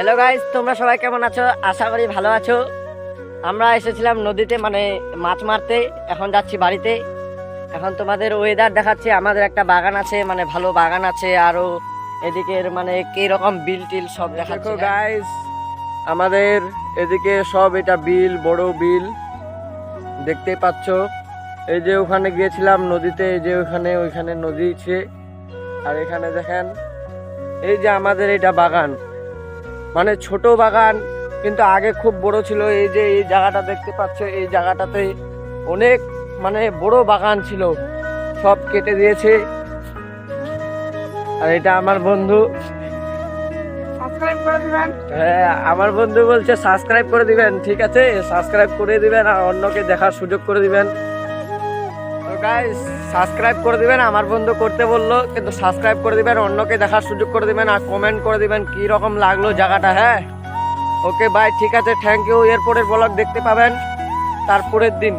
Hello guys, তোমরা সবাই কেমন আছো? আশা করি ভালো আছো। আমরা এসেছিলাম নদীতে মানে মাছ মারতে, এখন যাচ্ছি বাড়িতে। এখন তোমাদের ওয়েদার দেখাচ্ছি। আমাদের একটা বাগান আছে, মানে ভালো বাগান আছে, আরো এদিকের মানে কি রকম বিল টিল সব দেখাচ্ছি গাইস, আমাদের এদিকে সব এটা বিল, বড় বিল দেখতে পাচ্ছ। এই যে ওখানে গিয়েছিলাম নদীতে, এই যে ওইখানে নদী আছে। আর এখানে দেখেন, এই যে আমাদের এটা বাগান, মানে ছোট বাগান কিন্তু আগে খুব বড় ছিল। এই যে এই জায়গাটা দেখতে পাচ্ছ, এই জায়গাটাতে অনেক মানে বড় বাগান ছিল, সব কেটে দিয়েছে। আর এটা আমার বন্ধু, হ্যাঁ আমার বন্ধু বলছে সাবস্ক্রাইব করে দিবেন। ঠিক আছে, সাবস্ক্রাইব করে দিবেন আর অন্যকে দেখার সুযোগ করে দিবেন। তো গাইস, সাবস্ক্রাইব করে দিবেন, আমার বন্ধু করতে বললো, কিন্তু সাবস্ক্রাইব করে দিবেন, অন্যকে দেখার সুযোগ করে দিবেন, আর কমেন্ট করে দিবেন কি রকম লাগলো জায়গাটা। হ্যাঁ, ওকে বাই, ঠিক আছে, থ্যাংক ইউ। এরপরের ব্লগ দেখতে পাবেন তারপরের দিন।